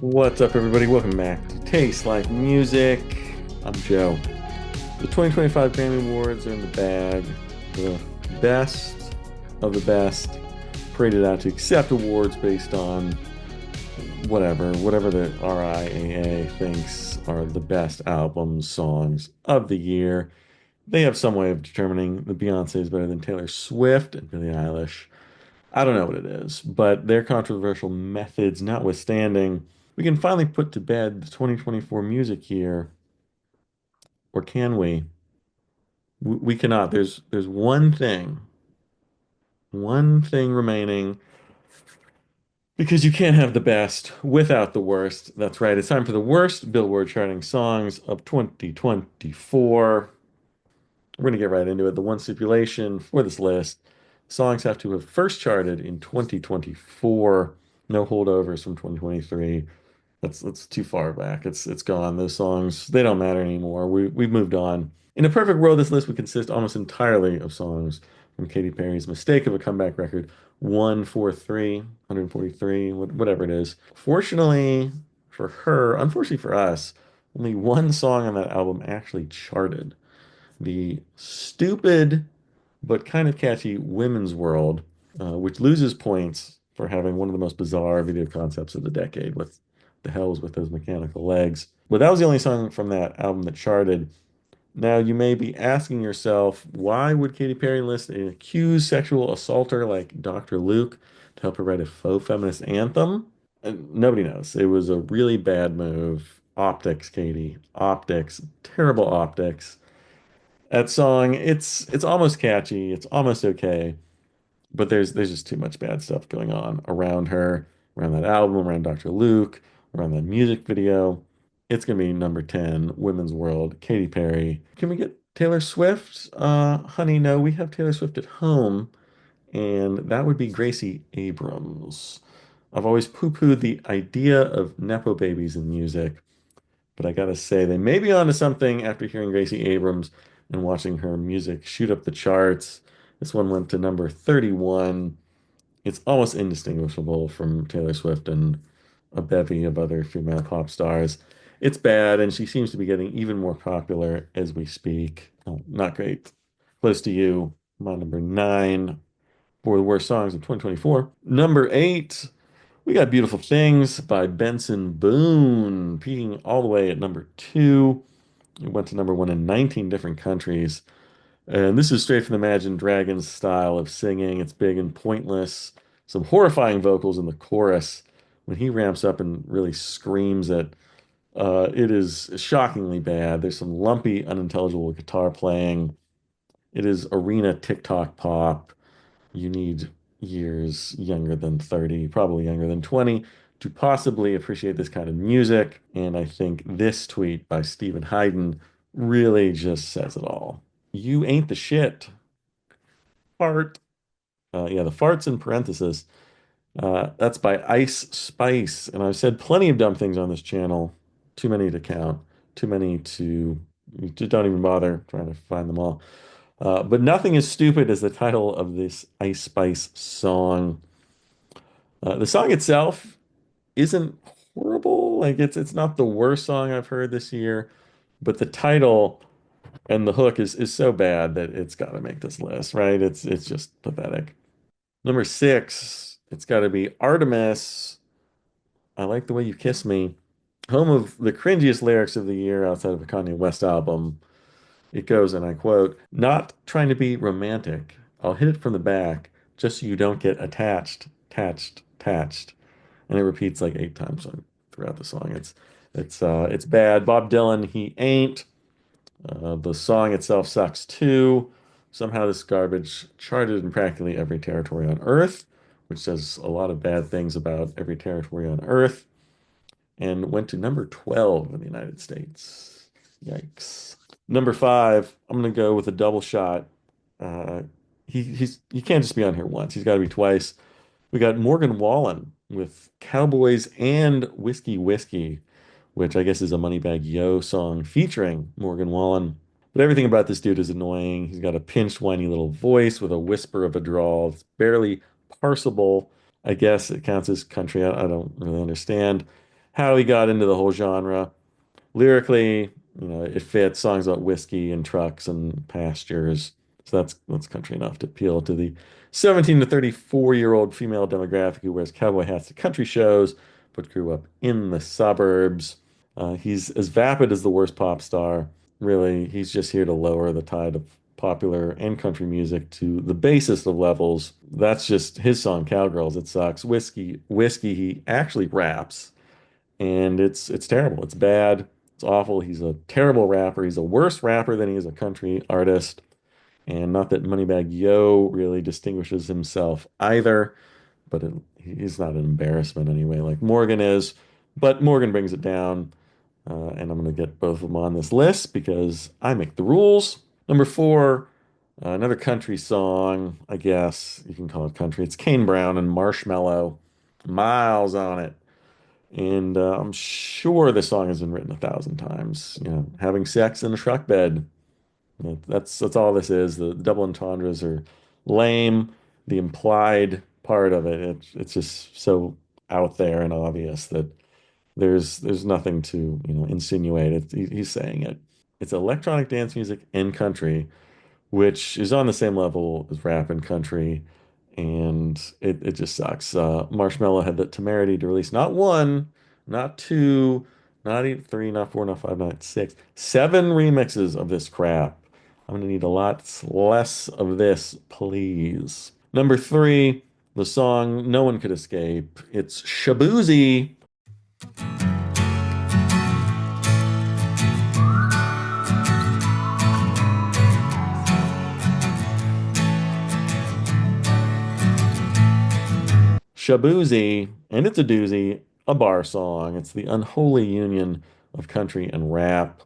What's up, everybody? Welcome back to Taste Like Music. I'm Joe. The 2025 Grammy Awards are in the bag. The best of the best paraded out to accept awards based on whatever the RIAA thinks are the best albums, songs of the year. They have some way of determining that Beyonce is better than Taylor Swift and Billie Eilish. I don't know what it is, but their controversial methods notwithstanding, we can finally put to bed the 2024 music year, or can we? We cannot. There's one thing remaining, because you can't have the best without the worst. That's right. It's time for the worst Billboard charting songs of 2024. We're going to get right into it. The one stipulation for this list, songs have to have first charted in 2024. No holdovers from 2023. That's too far back. It's gone. Those songs, they don't matter anymore. We've moved on. In a perfect world, this list would consist almost entirely of songs from Katy Perry's Mistake of a Comeback record, 143, 143, whatever it is. Fortunately for her, unfortunately for us, only one song on that album actually charted. The stupid but kind of catchy Women's World, which loses points for having one of the most bizarre video concepts of the decade. What the hell is with those mechanical legs? But that was the only song from that album that charted. Now, you may be asking yourself, why would Katy Perry list an accused sexual assaulter like Dr. Luke to help her write a faux feminist anthem? And nobody knows. It was a really bad move. Optics, Katy. Optics. Terrible optics. That song, it's almost catchy, it's almost okay, but there's just too much bad stuff going on around her, around that album, around Dr. Luke, around that music video. It's gonna be number 10, Women's World, Katy Perry. Can we get Taylor Swift? Honey, no, we have Taylor Swift at home, and that would be Gracie Abrams. I've always poo-pooed the idea of Nepo babies in music, but I gotta say, they may be onto something after hearing Gracie Abrams and watching her music shoot up the charts. This one went to number 31. It's almost indistinguishable from Taylor Swift and a bevy of other female pop stars. It's bad, and she seems to be getting even more popular as we speak. Oh, not great. Close to you, my number nine for the worst songs of 2024. Number eight. We got Beautiful Things by Benson Boone, peaking all the way at number two. It went to number one in 19 different countries. And this is straight from the Imagine Dragons style of singing. It's big and pointless. Some horrifying vocals in the chorus. When he ramps up and really screams it, it is shockingly bad. There's some lumpy, unintelligible guitar playing. It is arena TikTok pop. You need years younger than 30, probably younger than 20, to possibly appreciate this kind of music. And I think this tweet by Stephen Hayden really just says it all. You ain't the shit. Fart. Yeah, the fart's in parenthesis. That's by Ice Spice. And I've said plenty of dumb things on this channel. Too many to count. Too many to... You just don't even bother trying to find them all. But Nothing is Stupid is the title of this Ice Spice song. The song itself isn't horrible. Like it's not the worst song I've heard this year, but the title and the hook is so bad that it's got to make this list, right? It's just pathetic. Number six, it's got to be Artemas. I Like the Way You Kiss Me, home of the cringiest lyrics of the year outside of a Kanye West album. It goes, and I quote, "Not trying to be romantic. I'll hit it from the back just so you don't get attached. And it repeats like eight times throughout the song. It's bad. Bob Dylan, he ain't. The song itself sucks too. Somehow this garbage charted in practically every territory on Earth, which says a lot of bad things about every territory on Earth, and went to number 12 in the United States. Yikes. Number five, I'm gonna go with a double shot. Uh, he can't just be on here once. He's got to be twice. We got Morgan Wallen with Cowboys and Whiskey Whiskey, which I guess is a Moneybagg Yo song featuring Morgan Wallen. But everything about this dude is annoying. He's got a pinched, whiny little voice with a whisper of a drawl. It's barely parsable. I guess it counts as country. I don't really understand. how he got into the whole genre. Lyrically, it fits songs about whiskey and trucks and pastures. So that's country enough to appeal to the 17 to 34-year-old female demographic who wears cowboy hats to country shows, but grew up in the suburbs. He's as vapid as the worst pop star. Really, he's just here to lower the tide of popular and country music to the basest of levels. That's just his song, Cowgirls. It sucks. Whiskey, he actually raps and it's terrible. It's bad. It's awful. He's a terrible rapper. He's a worse rapper than he is a country artist. And not that Moneybagg Yo really distinguishes himself either, but he's not an embarrassment anyway, like Morgan is. But Morgan brings it down, and I'm going to get both of them on this list because I make the rules. Number four, another country song, I guess you can call it country. It's Kane Brown and Marshmello, Miles on It. And I'm sure the song has been written 1,000 times. Having sex in a truck bed. That's all this is. The double entendres are lame. The implied part of it's just so out there and obvious that there's nothing to insinuate. He's saying it. It's electronic dance music and country, which is on the same level as rap and country, and it just sucks. Marshmello had the temerity to release not one, not two, not even three, not four, not five, not six, seven remixes of this crap. I'm gonna need a lot less of this, please. Number three, the song no one could escape. It's Shaboozey. Shaboozey, and it's a doozy, a bar song. It's the unholy union of country and rap,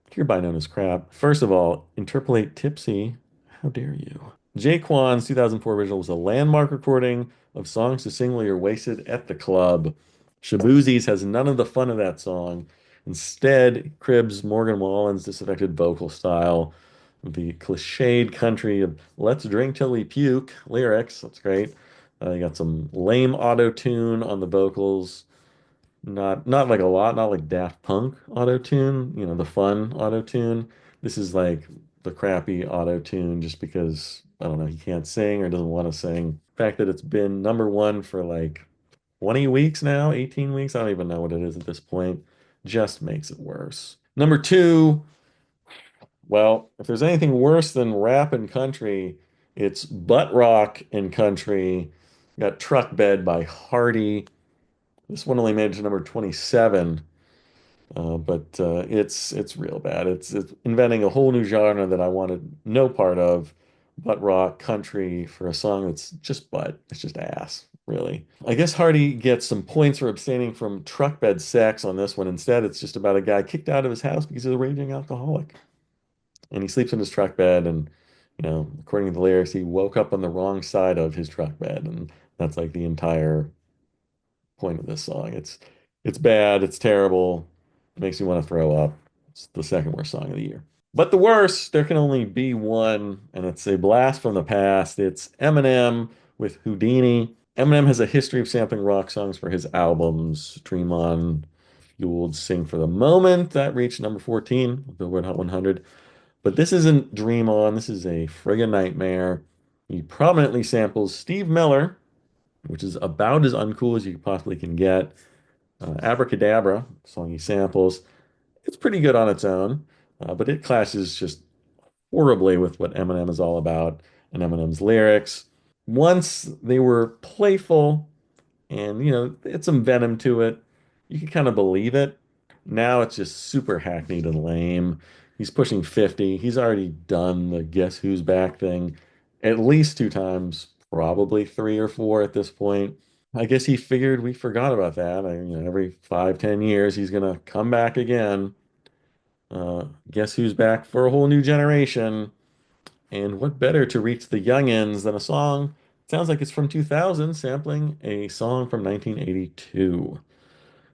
hereby known as crap. First of all, interpolate Tipsy. How dare you? Jaquan's 2004 original was a landmark recording of songs to sing while you're wasted at the club. Shaboozey's has none of the fun of that song. Instead, it cribs Morgan Wallen's disaffected vocal style, the cliched country of "Let's drink till we puke" lyrics. That's great. You got some lame auto tune on the vocals. Not like a lot, not like Daft Punk auto tune, the fun auto tune. This is like the crappy auto tune just because I don't know, he can't sing or doesn't want to sing. The fact that it's been number one for like 20 weeks now, 18 weeks, I don't even know what it is at this point, just makes it worse. Number two, well, if there's anything worse than rap and country, it's butt rock and country. Got Truck Bed by Hardy. This one only made it to number 27, but it's real bad. It's inventing a whole new genre that I wanted no part of, butt rock country for a song that's just butt. It's just ass, really. I guess Hardy gets some points for abstaining from truck bed sex on this one. Instead, it's just about a guy kicked out of his house because he's a raging alcoholic, and he sleeps in his truck bed. And according to the lyrics, he woke up on the wrong side of his truck bed, and that's like the entire point of this song. It's bad, it's terrible, it makes me want to throw up. It's the second worst song of the year. But the worst, there can only be one, and it's a blast from the past. It's Eminem with Houdini. Eminem has a history of sampling rock songs for his albums. Dream On, Fueled, Sing for the Moment. That reached number 14, Billboard Hot 100. But this isn't Dream On, this is a friggin' nightmare. He prominently samples Steve Miller, which is about as uncool as you possibly can get. Abracadabra, song he samples, it's pretty good on its own, but it clashes just horribly with what Eminem is all about and Eminem's lyrics. Once they were playful and, it's some venom to it, you can kind of believe it. Now it's just super hackneyed and lame. He's pushing 50. He's already done the Guess Who's Back thing at least two times, probably three or four at this point. I guess he figured we forgot about that. Every 5, 10 years, he's gonna come back again. Guess who's back for a whole new generation? And what better to reach the youngins than a song? Sounds like it's from 2000, sampling a song from 1982.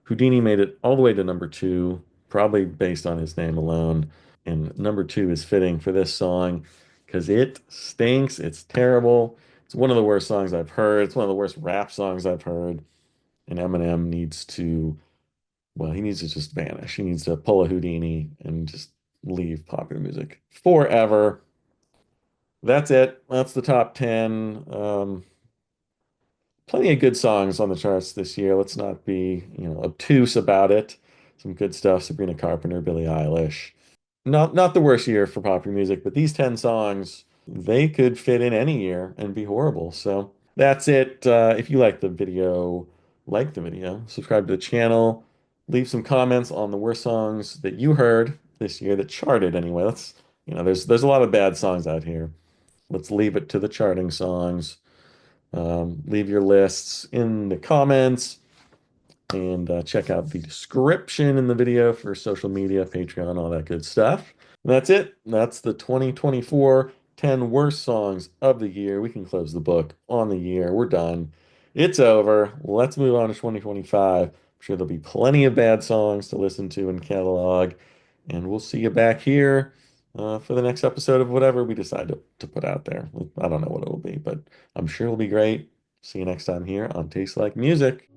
Houdini made it all the way to number two, probably based on his name alone. And number two is fitting for this song because it stinks. It's terrible. It's one of the worst songs I've heard. It's one of the worst rap songs I've heard. And Eminem needs to Well, he needs to just vanish. He needs to pull a Houdini and just leave popular music forever. That's it. That's the top 10. Plenty of good songs on the charts this year. Let's not be, obtuse about it. Some good stuff. Sabrina Carpenter, Billie Eilish. Not the worst year for popular music, but these 10 songs, they could fit in any year and be horrible. So that's it. If you like the video, subscribe to the channel, leave some comments on the worst songs that you heard this year that charted anyway. There's a lot of bad songs out here. Let's leave it to the charting songs. Leave your lists in the comments and check out the description in the video for social media, Patreon, all that good stuff. And that's it. That's the 2024 10 worst songs of the year. We can close the book on the year. We're done. It's over. Let's move on to 2025. I'm sure there'll be plenty of bad songs to listen to and catalog. And we'll see you back here for the next episode of whatever we decide to put out there. I don't know what it will be, but I'm sure it'll be great. See you next time here on Taste Like Music.